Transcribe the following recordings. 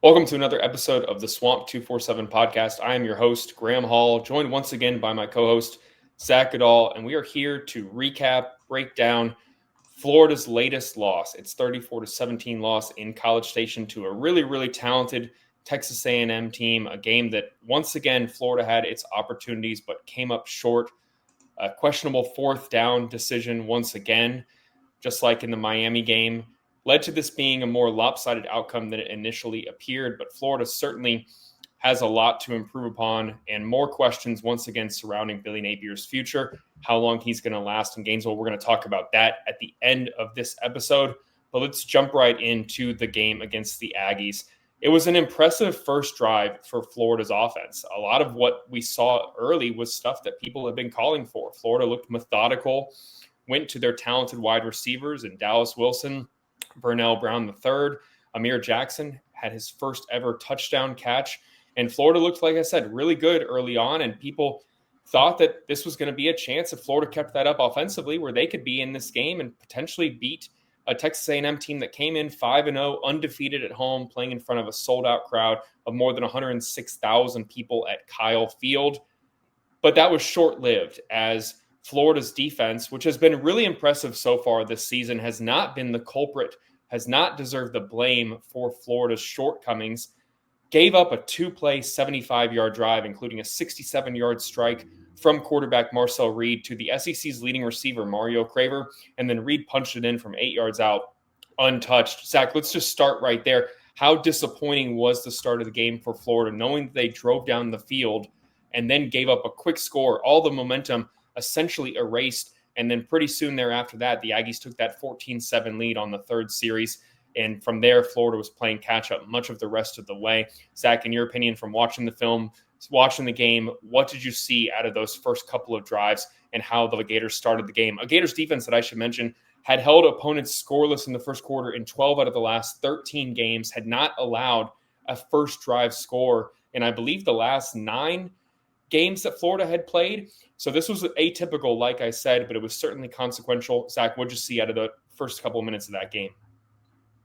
Welcome to another episode of the Swamp247 Podcast. I am your host, Graham Hall, joined once again by my co-host, Zach Goodall, and we are here to recap, break down Florida's latest loss. It's 34-17 loss in College Station to a really talented Texas A&M team, a game that once again Florida had its opportunities but came up short. A questionable fourth down decision once again, just like in the Miami game, led to this being a more lopsided outcome than it initially appeared. But Florida certainly has a lot to improve upon and more questions once again surrounding Billy Napier's future, how long he's going to last in Gainesville. We're going to talk about that at the end of this episode. But let's jump right into the game against the Aggies. It was an impressive first drive for Florida's offense. A lot of what we saw early was stuff that people have been calling for. Florida looked methodical, went to their talented wide receivers in Dallas Wilson, Burnell Brown III. Amir Jackson had his first ever touchdown catch. And Florida looked, like I said, really good early on. And people thought that this was going to be a chance if Florida kept that up offensively where they could be in this game and potentially beat a Texas A&M team that came in 5-0, undefeated at home, playing in front of a sold-out crowd of more than 106,000 people at Kyle Field. But that was short-lived as Florida's defense, which has been really impressive so far this season, has not been the culprit, has not deserved the blame for Florida's shortcomings, gave up a two-play 75-yard drive, including a 67-yard strike from quarterback Marcel Reed to the SEC's leading receiver, Mario Craver, and then Reed punched it in from 8 yards out, untouched. Zach, let's just start right there. How disappointing was the start of the game for Florida, knowing that they drove down the field and then gave up a quick score, all the momentum essentially erased, and then pretty soon thereafter that, the Aggies took that 14-7 lead on the third series, and from there, Florida was playing catch-up much of the rest of the way. Zach, in your opinion, from watching the film, watching the game, what did you see out of those first couple of drives and how the Gators started the game? A Gators defense that I should mention had held opponents scoreless in the first quarter in 12 out of the last 13 games, had not allowed a first drive score in, I believe, the last 9 games that Florida had played. So this was atypical, like I said, but it was certainly consequential. Zach, what'd you see out of the first couple of minutes of that game?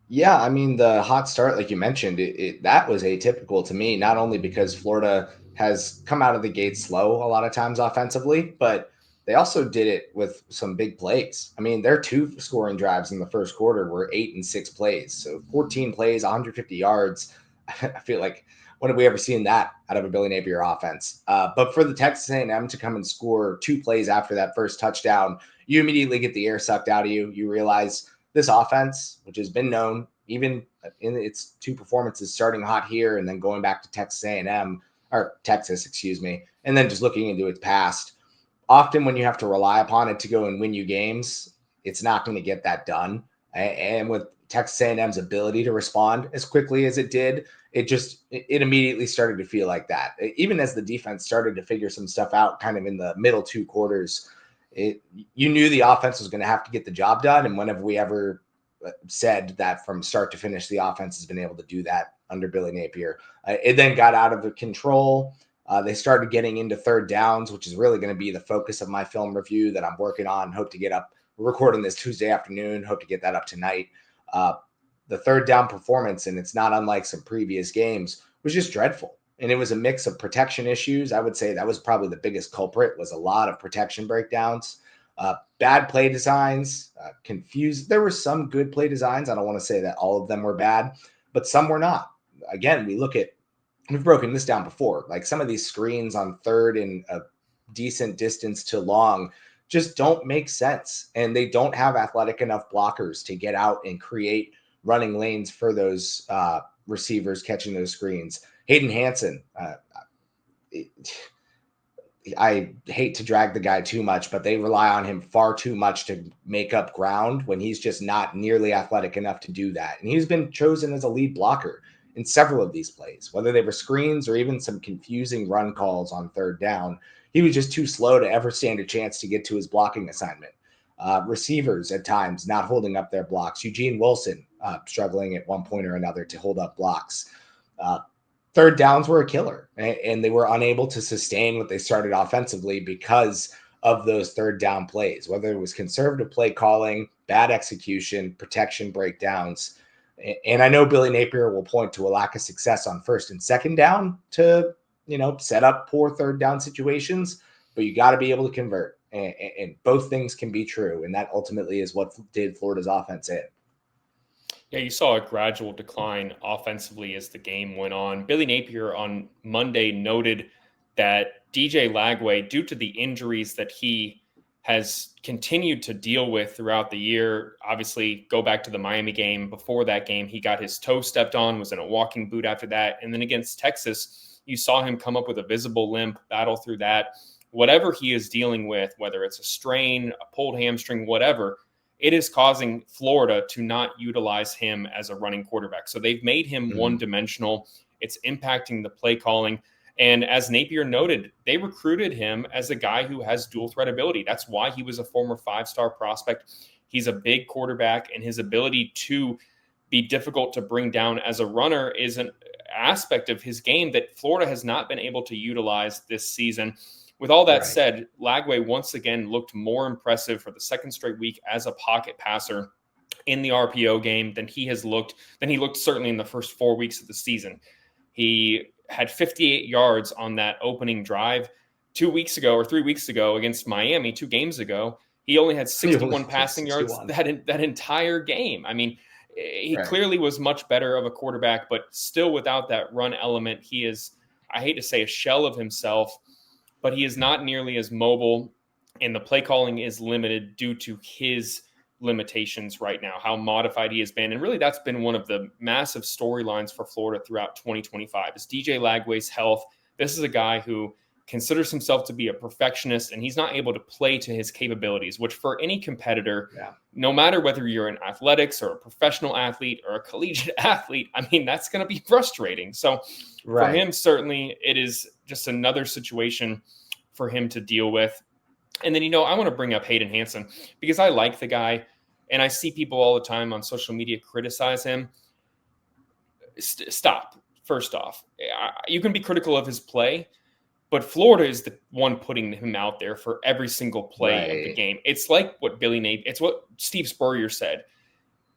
Yeah, I mean, the hot start, like you mentioned, that was atypical to me, not only because Florida has come out of the gate slow a lot of times offensively, but they also did it with some big plays. I mean, their 2 scoring drives in the first quarter were 8 and 6 plays. So 14 plays, 150 yards. I feel like, when have we ever seen that out of a Billy Napier offense? But for the Texas A&M to come and score 2 plays after that first touchdown, you immediately get the air sucked out of you. You realize this offense, which has been known even in its 2 performances starting hot here and then going back to Texas A&M, or Texas, excuse me, and then just looking into its past, often when you have to rely upon it to go and win you games, it's not going to get that done. And with Texas A&M's ability to respond as quickly as it did, it immediately started to feel like that. Even as the defense started to figure some stuff out kind of in the middle 2 quarters, you knew the offense was going to have to get the job done. And when have we ever said that from start to finish, the offense has been able to do that under Billy Napier? It then got out of control. They started getting into third downs, which is really going to be the focus of my film review that I'm working on. Hope to get up. We're recording this Tuesday afternoon. Hope to get that up tonight. The third down performance, and it's not unlike some previous games, was just dreadful. And it was a mix of protection issues. I would say that was probably the biggest culprit, was a lot of protection breakdowns, bad play designs, confused. There were some good play designs. I don't want to say that all of them were bad, but some were not. Again, we've broken this down before. Like some of these screens on third and a decent distance to long just don't make sense. And they don't have athletic enough blockers to get out and create running lanes for those receivers catching those screens. Hayden Hansen, I hate to drag the guy too much, but they rely on him far too much to make up ground when he's just not nearly athletic enough to do that. And he's been chosen as a lead blocker in several of these plays, whether they were screens or even some confusing run calls on third down. He was just too slow to ever stand a chance to get to his blocking assignment. Receivers at times not holding up their blocks. Eugene Wilson struggling at one point or another to hold up blocks. Third downs were a killer, and they were unable to sustain what they started offensively because of those third down plays, whether it was conservative play calling, bad execution, protection breakdowns. And I know Billy Napier will point to a lack of success on first and second down to, set up poor third down situations, but you got to be able to convert. And both things can be true. And that ultimately is what did Florida's offense in. Yeah, you saw a gradual decline offensively as the game went on. Billy Napier on Monday noted that DJ Lagway, due to the injuries that he has continued to deal with throughout the year, obviously go back to the Miami game. Before that game, he got his toe stepped on, was in a walking boot after that. And then against Texas, you saw him come up with a visible limp, battle through that. Whatever he is dealing with, whether it's a strain, a pulled hamstring, whatever, it is causing Florida to not utilize him as a running quarterback. So they've made him one-dimensional. It's impacting the play calling. And as Napier noted, they recruited him as a guy who has dual threat ability. That's why he was a former 5-star prospect. He's a big quarterback, and his ability to be difficult to bring down as a runner is an aspect of his game that Florida has not been able to utilize this season. With all that said, Lagway once again looked more impressive for the second straight week as a pocket passer in the RPO game than he looked certainly in the first 4 weeks of the season. He had 58 yards on that opening drive 2 weeks ago or 3 weeks ago against Miami, 2 games ago. He only had 61 passing yards that entire game. I mean, he clearly was much better of a quarterback, but still without that run element, he is, I hate to say, a shell of himself. But he is not nearly as mobile, and the play calling is limited due to his limitations right now, how modified he has been. And really, that's been one of the massive storylines for Florida throughout 2025 is DJ Lagway's health. This is a guy who considers himself to be a perfectionist, and he's not able to play to his capabilities, which for any competitor, no matter whether you're in athletics or a professional athlete or a collegiate athlete, I mean, that's going to be frustrating. So for him, certainly it is just another situation for him to deal with. And then, I want to bring up Hayden Hansen because I like the guy and I see people all the time on social media criticize him. Stop. First off, you can be critical of his play, but Florida is the one putting him out there for every single play of the game. It's like what it's what Steve Spurrier said.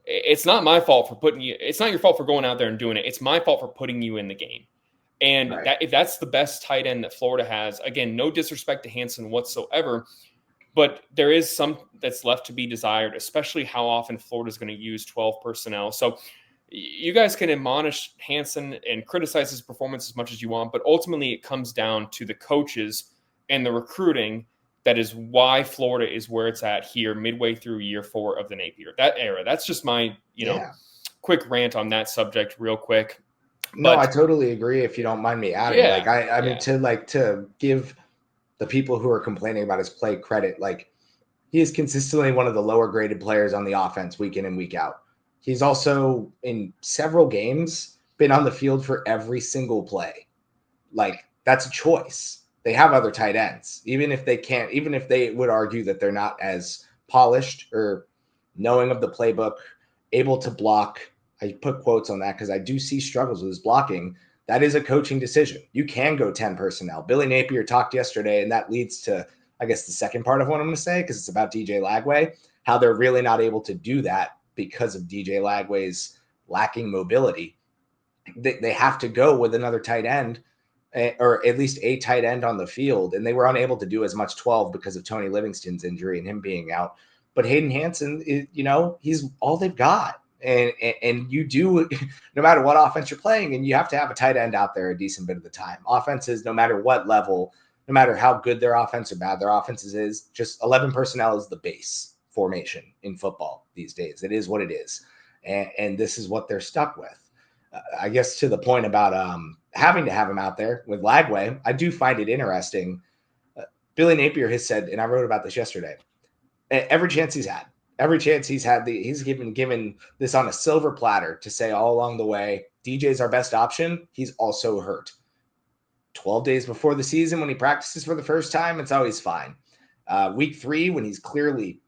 It's not my fault for it's not your fault for going out there and doing it. It's my fault for putting you in the game. And if that's the best tight end that Florida has, again, no disrespect to Hansen whatsoever, but there is some that's left to be desired, especially how often Florida is going to use 12 personnel. So you guys can admonish Hansen and criticize his performance as much as you want, but ultimately it comes down to the coaches and the recruiting. That is why Florida is where it's at here midway through year 4 of the Napier, that era. That's just my, quick rant on that subject real quick. No, I totally agree. If you don't mind me adding, I mean, to give the people who are complaining about his play credit, he is consistently one of the lower graded players on the offense week in and week out. He's also in several games been on the field for every single play. That's a choice. They have other tight ends, even if they would argue that they're not as polished or knowing of the playbook, able to block. I put quotes on that because I do see struggles with his blocking. That is a coaching decision. You can go 10 personnel. Billy Napier talked yesterday, and that leads to, I guess, the second part of what I'm going to say, because it's about DJ Lagway, how they're really not able to do that because of DJ Lagway's lacking mobility. They have to go with another tight end, or at least a tight end on the field, and they were unable to do as much 12 because of Tony Livingston's injury and him being out. But Hayden Hansen, he's all they've got. And you do, no matter what offense you're playing, and you have to have a tight end out there a decent bit of the time. Offenses, no matter what level, no matter how good their offense or bad their offenses is, just 11 personnel is the base formation in football these days. It is what it is. And this is what they're stuck with. I guess to the point about having to have him out there with Lagway, I do find it interesting. Billy Napier has said, and I wrote about this yesterday, every chance he's had, he's given this on a silver platter to say all along the way, DJ's our best option. He's also hurt. 12 days before the season, when he practices for the first time, it's always fine. Week 3, when he's clearly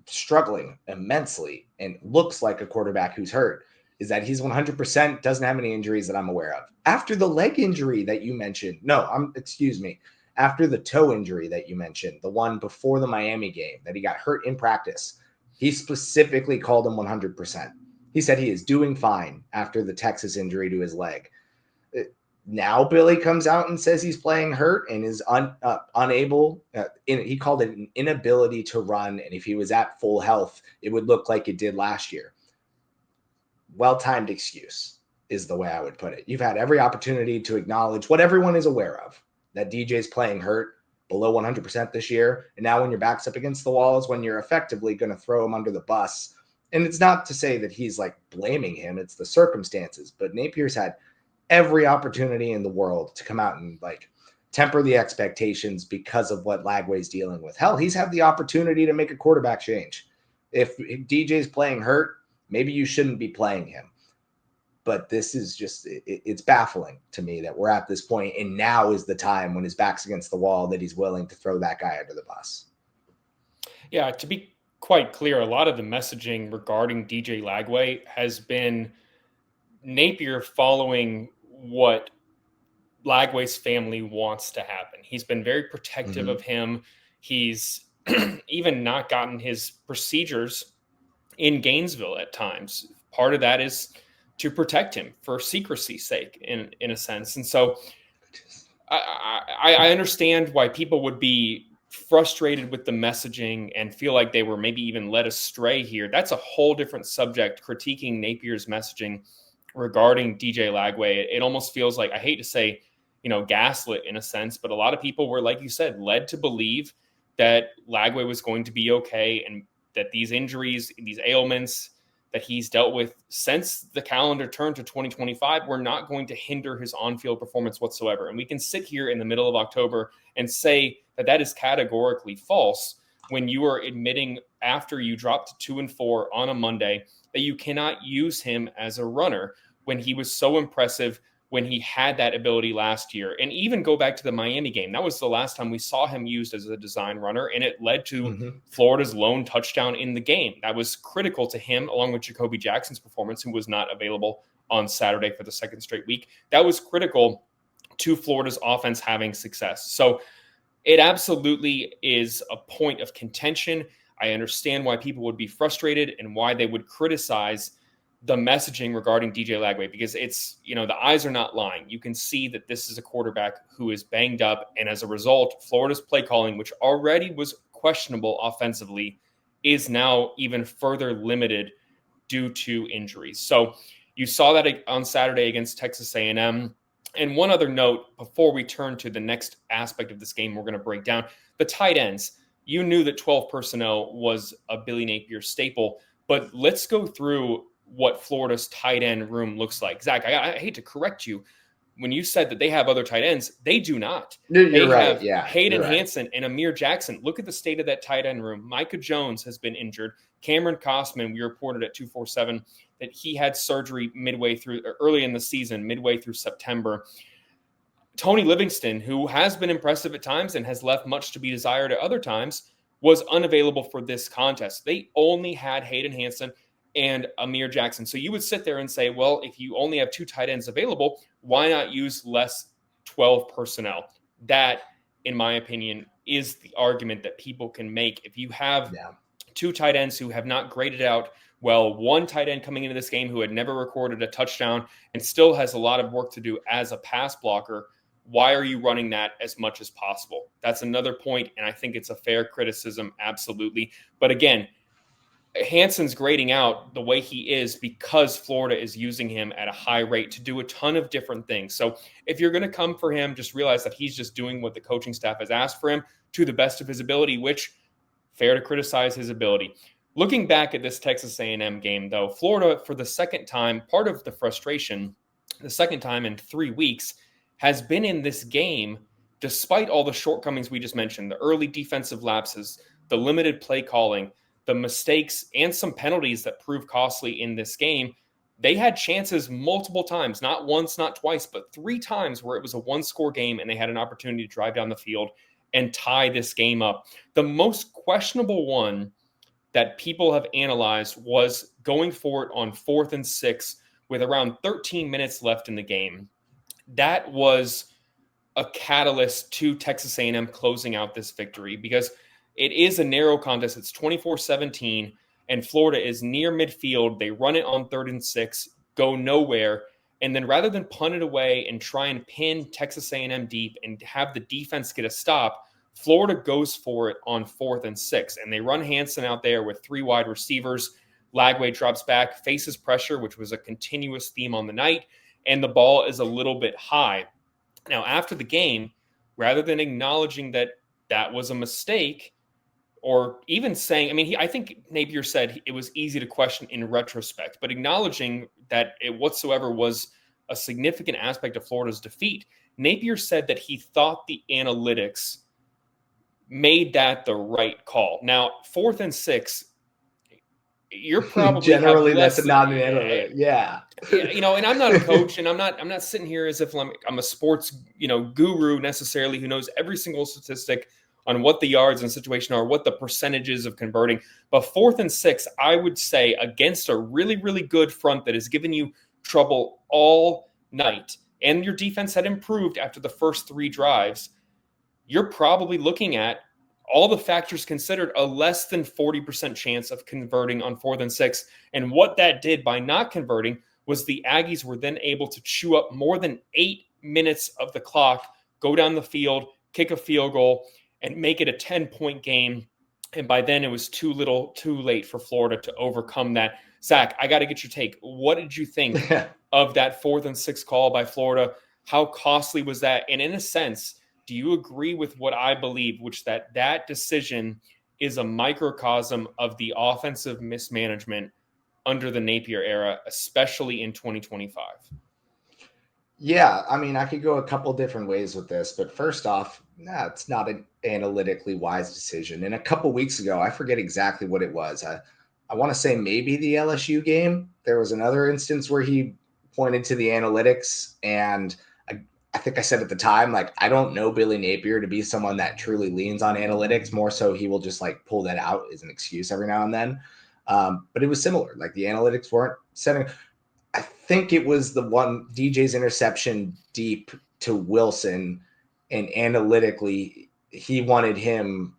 struggling immensely and looks like a quarterback who's hurt, is that he's 100%, doesn't have any injuries that I'm aware of. After the leg injury that you mentioned, after the toe injury that you mentioned, the one before the Miami game that he got hurt in practice, he specifically called him 100%. He said he is doing fine after the Texas injury to his leg. Now Billy comes out and says he's playing hurt and is unable. He called it an inability to run. And if he was at full health, it would look like it did last year. Well-timed excuse is the way I would put it. You've had every opportunity to acknowledge what everyone is aware of, that DJ's playing hurt below 100% this year. And now when your back's up against the wall is when you're effectively going to throw him under the bus. And it's not to say that he's like blaming him. It's the circumstances. But Napier's had every opportunity in the world to come out and like temper the expectations because of what Lagway's dealing with. Hell, he's had the opportunity to make a quarterback change. If DJ's playing hurt, maybe you shouldn't be playing him. But this is just, it's baffling to me that we're at this point, and now is the time when his back's against the wall that he's willing to throw that guy under the bus. Yeah, to be quite clear, a lot of the messaging regarding DJ Lagway has been Napier following what Lagway's family wants to happen. He's been very protective of him. He's even not gotten his procedures in Gainesville at times. Part of that is to protect him for secrecy's sake, in a sense. And so I understand why people would be frustrated with the messaging and feel like they were maybe even led astray here. That's a whole different subject, critiquing Napier's messaging regarding DJ Lagway. It almost feels like, I hate to say, gaslit in a sense, but a lot of people were, like you said, led to believe that Lagway was going to be okay and that these injuries, these ailments that he's dealt with since the calendar turned to 2025 were not going to hinder his on-field performance whatsoever. And we can sit here in the middle of October and say that that is categorically false when you are admitting after you dropped to 2-4 on a Monday that you cannot use him as a runner when he was so impressive when he had that ability last year. And even go back to the Miami game. That was the last time we saw him used as a design runner, and it led to Florida's lone touchdown in the game. That was critical to him, along with Jacoby Jackson's performance, who was not available on Saturday for the second straight week. That was critical to Florida's offense having success. So it absolutely is a point of contention. I understand why people would be frustrated and why they would criticize the messaging regarding DJ Lagway, because it's, the eyes are not lying. You can see that this is a quarterback who is banged up. And as a result, Florida's play calling, which already was questionable offensively, is now even further limited due to injuries. So you saw that on Saturday against Texas A&M. And one other note before we turn to the next aspect of this game we're going to break down, the tight ends. You knew that 12 personnel was a Billy Napier staple, but let's go through what Florida's tight end room looks like. Zach, I hate to correct you. When you said that they have other tight ends, they do not. You're right. Yeah, Hayden Hansen and Amir Jackson. Look at the state of that tight end room. Micah Jones has been injured. Cameron Costman, we reported at 247 that he had surgery early in the season, midway through September. Tony Livingston, who has been impressive at times and has left much to be desired at other times, was unavailable for this contest. They only had Hayden Hansen and Amir Jackson. So you would sit there and say, well, if you only have two tight ends available, why not use less 12 personnel? That, in my opinion, is the argument that people can make. If you have two tight ends who have not graded out well, one tight end coming into this game who had never recorded a touchdown and still has a lot of work to do as a pass blocker, why are you running that as much as possible? That's another point, and I think it's a fair criticism, absolutely. But again, Hansen's grading out the way he is because Florida is using him at a high rate to do a ton of different things. So if you're going to come for him, just realize that he's just doing what the coaching staff has asked for him to the best of his ability, which fair to criticize his ability. Looking back at this Texas A&M game, though, Florida, for the second time, part of the frustration, the second time in 3 weeks, has been in this game despite all the shortcomings we just mentioned, the early defensive lapses, the limited play calling, the mistakes, and some penalties that proved costly in this game. They had chances multiple times, not once, not twice, but 3 times where it was a one-score game and they had an opportunity to drive down the field and tie this game up. The most questionable one that people have analyzed was going for it on 4th and 6 with around 13 minutes left in the game. That was a catalyst to Texas A&M closing out this victory because it is a narrow contest. It's 24-17, and Florida is near midfield. They run it on 3rd and 6, go nowhere. And then rather than punt it away and try and pin Texas A&M deep and have the defense get a stop, Florida goes for it on 4th and 6. And they run Hansen out there with 3 wide receivers. Lagway drops back, faces pressure, which was a continuous theme on the night, and the ball is a little bit high. Now, after the game, rather than acknowledging that that was a mistake, or even saying, I mean, I think Napier said it was easy to question in retrospect, but acknowledging that it whatsoever was a significant aspect of Florida's defeat, Napier said that he thought the analytics made that the right call. Now, 4th and 6, you're probably generally that's not an analytic. Yeah. And I'm not a coach, and I'm not sitting here as if I'm a sports, guru necessarily who knows every single statistic on what the yards and situation are, what the percentages of converting. But 4th and 6, I would say, against a really, really good front that has given you trouble all night, and your defense had improved after the first 3 drives, you're probably looking at, all the factors considered, a less than 40% chance of converting on 4th and 6. And what that did by not converting was the Aggies were then able to chew up more than 8 minutes of the clock, go down the field, kick a field goal, and make it a 10-point game. And by then it was too late for Florida to overcome that. Zach, I got to get your take. What did you think of that 4th and 6 call by Florida? How costly was that? And in a sense, do you agree with what I believe, which that decision is a microcosm of the offensive mismanagement under the Napier era, especially in 2025? Yeah, I mean, I could go a couple different ways with this, but first off, it's not an analytically wise decision. And a couple weeks ago, I forget exactly what it was. I want to say maybe the LSU game. There was another instance where he pointed to the analytics, and I think I said at the time, I don't know Billy Napier to be someone that truly leans on analytics. More so, he will just pull that out as an excuse every now and then. But it was similar. The analytics weren't setting. I think it was the one DJ's interception deep to Wilson, and analytically he wanted him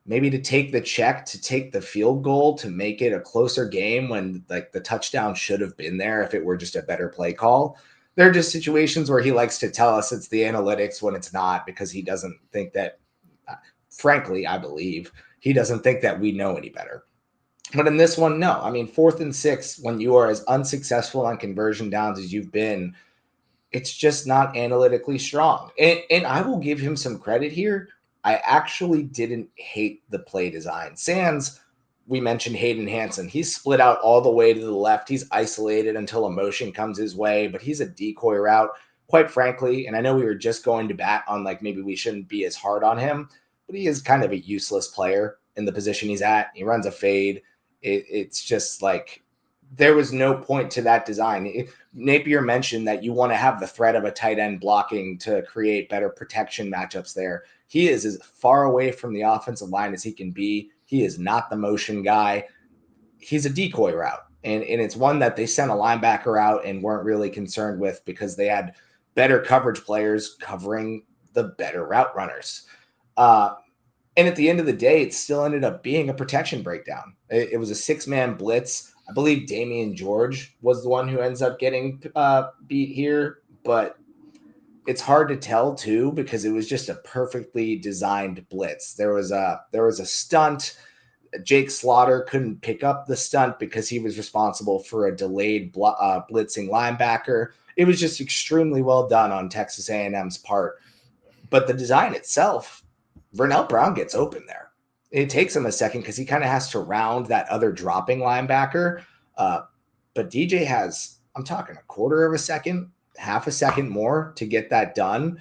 maybe to take the check, to take the field goal, to make it a closer game when the touchdown should have been there if it were just a better play call. There are just situations where he likes to tell us it's the analytics when it's not, because he doesn't think that, frankly, I believe he doesn't think that we know any better. But in this one, no. I mean, 4th and 6, when you are as unsuccessful on conversion downs as you've been, it's just not analytically strong. And I will give him some credit here. I actually didn't hate the play design. Sans, we mentioned Hayden Hansen. He's split out all the way to the left. He's isolated until a motion comes his way, but he's a decoy route, quite frankly. And I know we were just going to bat on maybe we shouldn't be as hard on him, but he is kind of a useless player in the position he's at. He runs a fade. It's just there was no point to that design. Napier mentioned that you want to have the threat of a tight end blocking to create better protection matchups there. He is as far away from the offensive line as he can be. He is not the motion guy. He's a decoy route. And it's one that they sent a linebacker out and weren't really concerned with because they had better coverage players covering the better route runners. And at the end of the day, it still ended up being a protection breakdown. It was a 6-man blitz. I believe Damian George was the one who ends up getting beat here, but it's hard to tell too because it was just a perfectly designed blitz. There was a stunt. Jake Slaughter couldn't pick up the stunt because he was responsible for a delayed blitzing linebacker. It was just extremely well done on Texas A&M's part. But the design itself, Vernell Brown gets open there. It takes him a second because he kind of has to round that other dropping linebacker. But DJ has, I'm talking a quarter of a second, half a second more to get that done.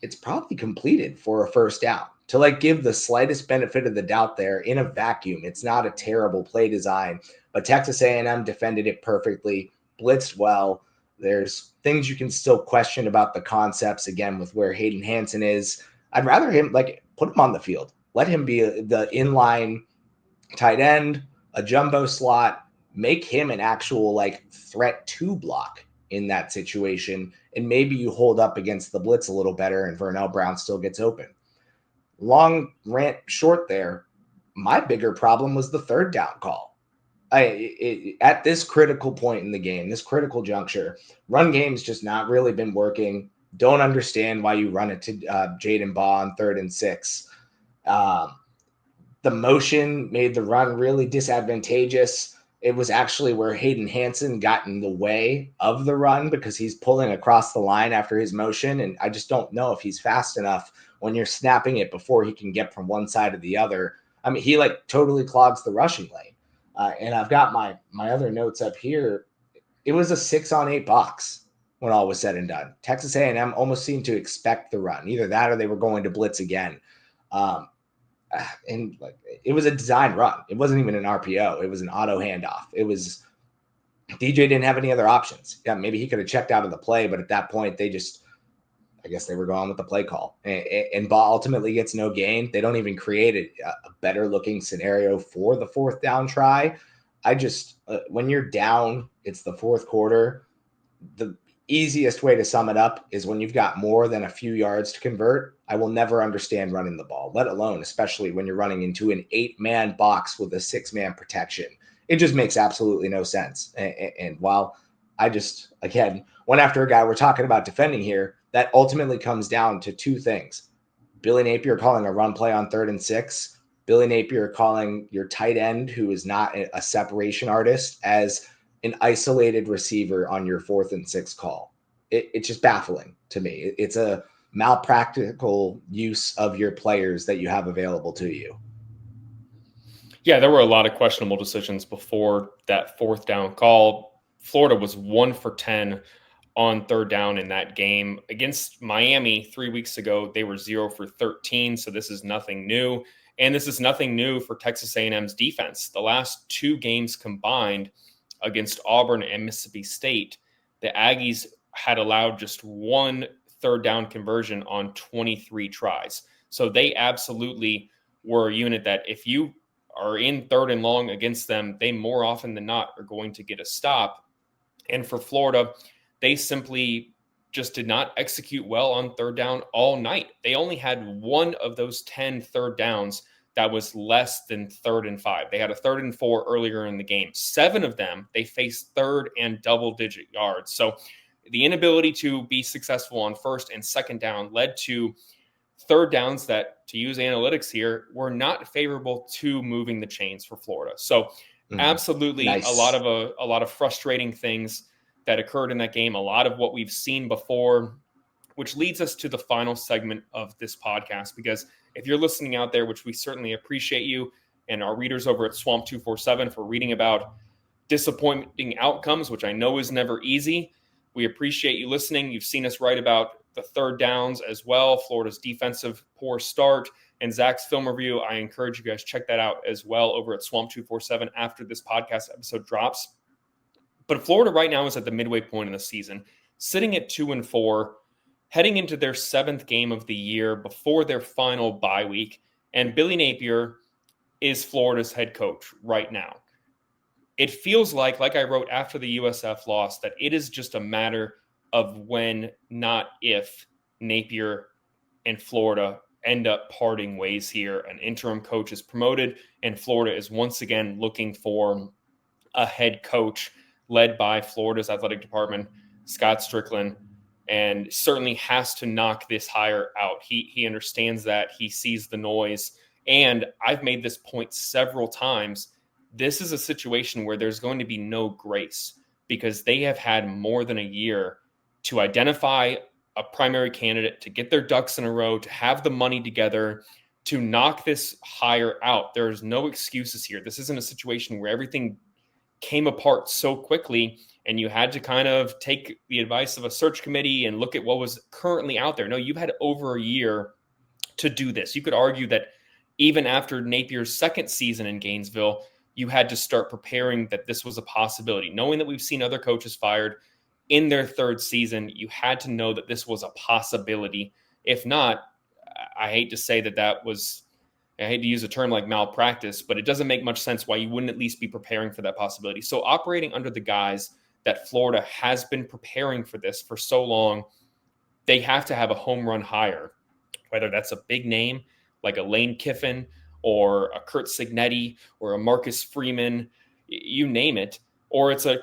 It's probably completed for a first down. To give the slightest benefit of the doubt there in a vacuum, it's not a terrible play design, but Texas A&M defended it perfectly, blitzed well. There's things you can still question about the concepts, again, with where Hayden Hansen is. I'd rather him, put him on the field. Let him be the inline tight end, a jumbo slot, make him an actual, threat to block in that situation, and maybe you hold up against the blitz a little better and Vernell Brown still gets open. Long rant short there. My bigger problem was the third down call. At this critical point in the game, this critical juncture, run game's just not really been working. Don't understand why you run it to Jaden Baugh on 3rd and 6. The motion made the run really disadvantageous. It was actually where Hayden Hansen got in the way of the run because he's pulling across the line after his motion. And I just don't know if he's fast enough when you're snapping it before he can get from one side to the other. I mean, he like totally clogs the rushing lane. And I've got my other notes up here. It was a 6-on-8 box when all was said and done. Texas A&M almost seemed to expect the run. Either that or they were going to blitz again. And like it was a design run. It wasn't even an RPO. It was an auto handoff. It was DJ didn't have any other options. Yeah, maybe he could have checked out of the play, but at that point I guess they were going with the play call. And Baugh ultimately gets no gain. They don't even create a better looking scenario for the 4th down try. I just when you're down, it's the 4th quarter. The easiest way to sum it up is when you've got more than a few yards to convert, I will never understand running the ball, let alone, especially when you're running into an 8-man box with a 6-man protection. It just makes absolutely no sense. And while I just, again, went after a guy we're talking about defending here, that ultimately comes down to 2 things. Billy Napier calling a run play on 3rd and 6, Billy Napier calling your tight end, who is not a separation artist, as an isolated receiver on your 4th and 6th call. It's just baffling to me. It's a malpractical use of your players that you have available to you. Yeah, there were a lot of questionable decisions before that 4th down call. Florida was 1 for 10 on 3rd down in that game. Against Miami 3 weeks ago, they were 0 for 13, so this is nothing new. And this is nothing new for Texas A&M's defense. The last 2 games combined against Auburn and Mississippi State, the Aggies had allowed just 1 3rd down conversion on 23 tries. So they absolutely were a unit that if you are in 3rd and long against them, they more often than not are going to get a stop. And for Florida, they simply just did not execute well on 3rd down all night. They only had 1 of those 10 3rd downs that was less than 3rd and 5. They had a 3rd and 4 earlier in the game. 7 of them, they faced 3rd and double-digit yards. So the inability to be successful on 1st and 2nd down led to 3rd downs that, to use analytics here, were not favorable to moving the chains for Florida. So absolutely nice. a lot of frustrating things that occurred in that game, a lot of what we've seen before, which leads us to the final segment of this podcast. Because if you're listening out there, which we certainly appreciate you and our readers over at Swamp247 for reading about disappointing outcomes, which I know is never easy. We appreciate you listening. You've seen us write about the 3rd downs as well, Florida's defensive poor start, and Zach's film review. I encourage you guys to check that out as well over at Swamp247 after this podcast episode drops. But Florida right now is at the midway point in the season, sitting at 2-4, heading into their 7th game of the year before their final bye week. And Billy Napier is Florida's head coach right now. It feels like I wrote after the USF loss, that it is just a matter of when, not if, Napier and Florida end up parting ways here. An interim coach is promoted, and Florida is once again looking for a head coach led by Florida's athletic department, Scott Strickland, and certainly has to knock this hire out. He understands that. He sees the noise. And I've made this point several times. This is a situation where there's going to be no grace because they have had more than a year to identify a primary candidate, to get their ducks in a row, to have the money together, to knock this hire out. There's no excuses here. This isn't a situation where everything came apart so quickly and you had to kind of take the advice of a search committee and look at what was currently out there. No, you've had over a year to do this. You could argue that even after Napier's 2nd season in Gainesville, you had to start preparing that this was a possibility. Knowing that we've seen other coaches fired in their 3rd season, you had to know that this was a possibility. If not, I hate to say that was, I hate to use a term like malpractice, but it doesn't make much sense why you wouldn't at least be preparing for that possibility. So operating under the guise that Florida has been preparing for this for so long, they have to have a home run hire, whether that's a big name like a Lane Kiffin or a Kurt Signetti or a Marcus Freeman. you name it, or it's a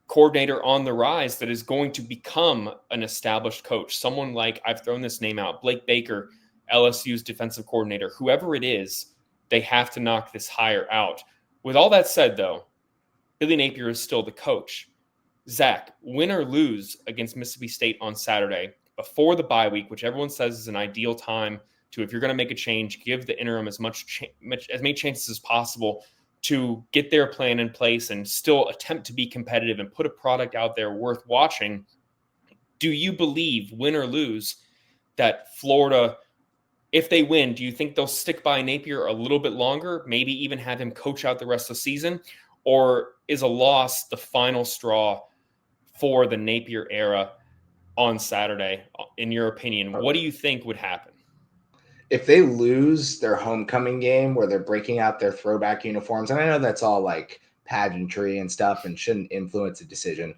coordinator on the rise that is going to become an established coach. Someone like, I've thrown this name out, Blake Baker, LSU's defensive coordinator, whoever it is, they have to knock this hire out. With all that said, though, Billy Napier is still the coach. Zach, win or lose against Mississippi State on Saturday before the bye week, which everyone says is an ideal time to, if you're going to make a change, give the interim as many chances as possible to get their plan in place and still attempt to be competitive and put a product out there worth watching. Do you believe, win or lose, that Florida, if they win, do you think they'll stick by Napier a little bit longer, maybe even have him coach out the rest of the season? Or is a loss the final straw for the Napier era on Saturday? In your opinion, what do you think would happen? If they lose their homecoming game where they're breaking out their throwback uniforms, and I know that's all like pageantry and stuff and shouldn't influence a decision,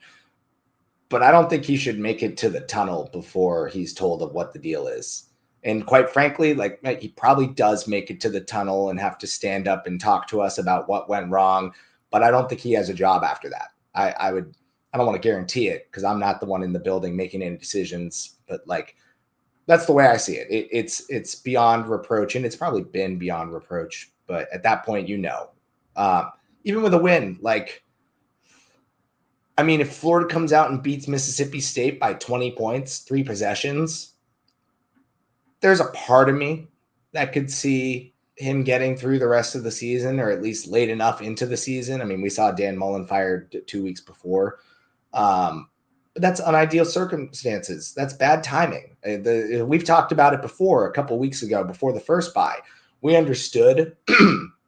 but I don't think he should make it to the tunnel before he's told of what the deal is. And quite frankly, like he probably does make it to the tunnel and have to stand up and talk to us about what went wrong, but I don't think he has a job after that. I don't want to guarantee it because I'm not the one in the building making any decisions, but like, that's the way I see it. It's beyond reproach, and it's probably been beyond reproach. But at that point, even with a win, like, I mean, if Florida comes out and beats Mississippi State by 20 points, 3 possessions, there's a part of me that could see him getting through the rest of the season, or at least late enough into the season. I mean, we saw Dan Mullen fired 2 weeks before. But that's unideal circumstances. That's bad timing. We've talked about it before a couple weeks ago before the first bye. We understood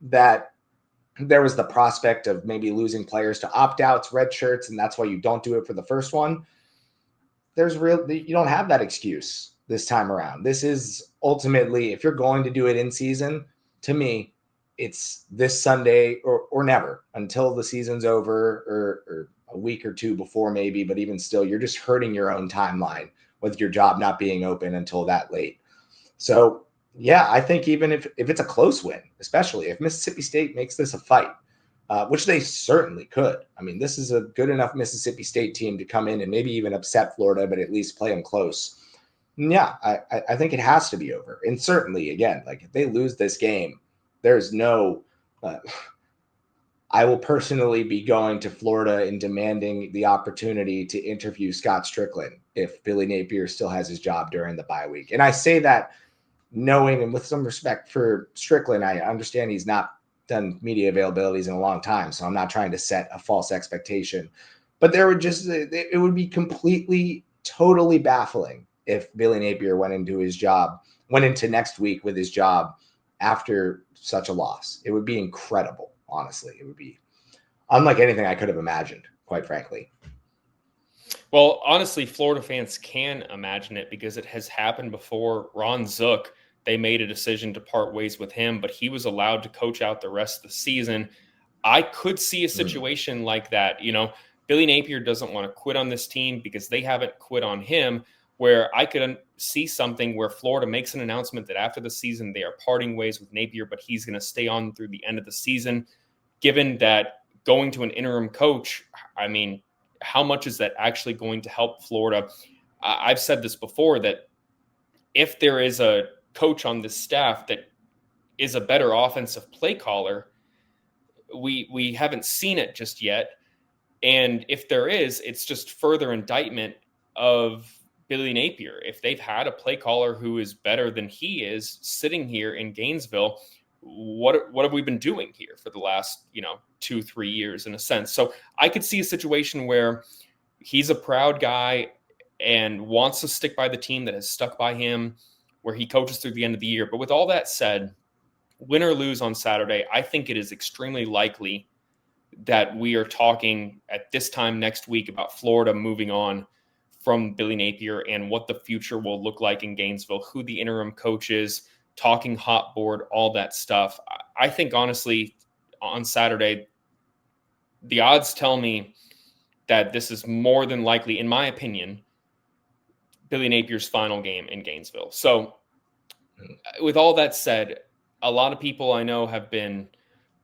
that there was the prospect of maybe losing players to opt-outs, red shirts, and that's why you don't do it for the first one. You don't have that excuse this time around. This is ultimately, if you're going to do it in season, to me, it's this Sunday or never until the season's over or a week or two before maybe, but even still, you're just hurting your own timeline with your job not being open until that late. So, yeah, I think even if it's a close win, especially if Mississippi State makes this a fight, which they certainly could. I mean, this is a good enough Mississippi State team to come in and maybe even upset Florida, but at least play them close. Yeah, I think it has to be over. And certainly, again, like if they lose this game, there's no I will personally be going to Florida and demanding the opportunity to interview Scott Strickland if Billy Napier still has his job during the bye week. And I say that knowing and with some respect for Strickland. I understand he's not done media availabilities in a long time, so I'm not trying to set a false expectation. But it would be completely, totally baffling if Billy Napier went into next week with his job after such a loss. It would be incredible. Honestly, it would be unlike anything I could have imagined, quite frankly. Well, honestly, Florida fans can imagine it because it has happened before. Ron Zook, they made a decision to part ways with him, but he was allowed to coach out the rest of the season. I could see a situation like that. You know, Billy Napier doesn't want to quit on this team because they haven't quit on him, where I could see something where Florida makes an announcement that after the season they are parting ways with Napier, but he's going to stay on through the end of the season. Given that going to an interim coach, I mean, how much is that actually going to help Florida? I've said this before, that if there is a coach on this staff that is a better offensive play caller, we haven't seen it just yet. And if there is, it's just further indictment of Billy Napier. If they've had a play caller who is better than he is sitting here in Gainesville, what have we been doing here for the last 2-3 years in a sense? So I could see a situation where he's a proud guy and wants to stick by the team that has stuck by him, where he coaches through the end of the year. But with all that said, win or lose on Saturday, I think it is extremely likely that we are talking at this time next week about Florida moving on from Billy Napier and what the future will look like in Gainesville, who the interim coach is, talking hot board, all that stuff. I think, honestly, on Saturday, the odds tell me that this is more than likely, in my opinion, Billy Napier's final game in Gainesville. So with all that said, a lot of people I know have been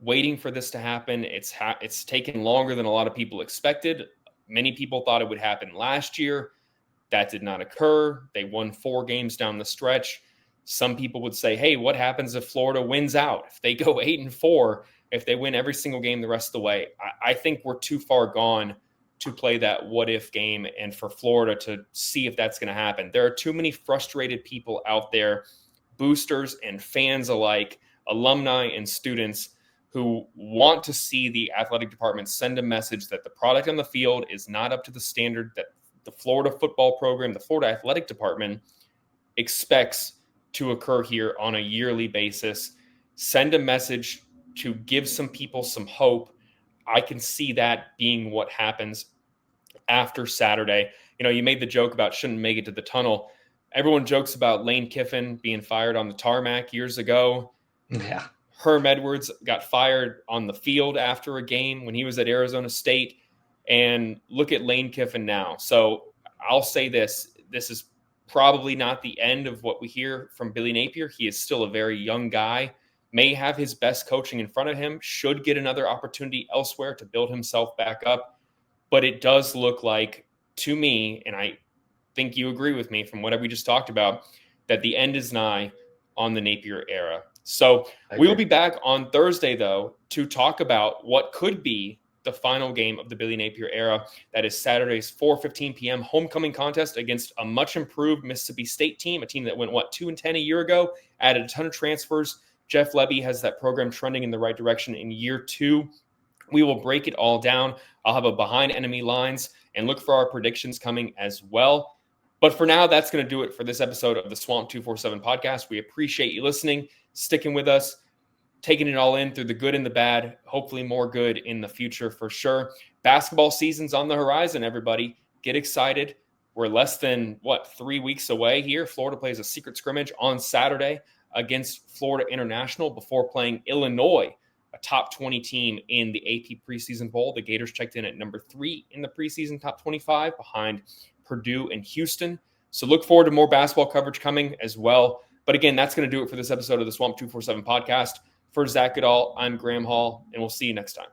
waiting for this to happen. It's taken longer than a lot of people expected. Many people thought it would happen last year. That did not occur. They won 4 games down the stretch. Some people would say, hey, what happens if Florida wins out? If they go 8-4, if they win every single game the rest of the way? I think we're too far gone to play that what if game and for Florida to see if that's going to happen. There are too many frustrated people out there, boosters and fans alike, alumni and students, who want to see the athletic department send a message that the product on the field is not up to the standard that the Florida football program, the Florida athletic department expects to occur here on a yearly basis. Send a message to give some people some hope. I can see that being what happens after Saturday. You know, you made the joke about shouldn't make it to the tunnel. Everyone jokes about Lane Kiffin being fired on the tarmac years ago. Yeah. Herm Edwards got fired on the field after a game when he was at Arizona State. And look at Lane Kiffin now. So I'll say this is probably not the end of what we hear from Billy Napier. He is still a very young guy, may have his best coaching in front of him, should get another opportunity elsewhere to build himself back up. But it does look like, to me, and I think you agree with me from whatever we just talked about, that the end is nigh on the Napier era. So we will be back on Thursday, though, to talk about what could be the final game of the Billy Napier era. That is Saturday's 4:15 p.m. homecoming contest against a much improved Mississippi State team, a team that went, 2-10 a year ago, added a ton of transfers. Jeff Lebby has that program trending in the right direction in year 2. We will break it all down. I'll have a behind enemy lines and look for our predictions coming as well. But for now, that's going to do it for this episode of the Swamp247 Podcast. We appreciate you listening, sticking with us, taking it all in through the good and the bad, hopefully more good in the future for sure. Basketball season's on the horizon, everybody. Get excited. We're less than, 3 weeks away here. Florida plays a secret scrimmage on Saturday against Florida International before playing Illinois, a top 20 team in the AP preseason poll. The Gators checked in at number 3 in the preseason top 25 behind Purdue and Houston. So look forward to more basketball coverage coming as well. But again, that's going to do it for this episode of the Swamp247 Podcast. For Zach Goodall, I'm Graham Hall, and we'll see you next time.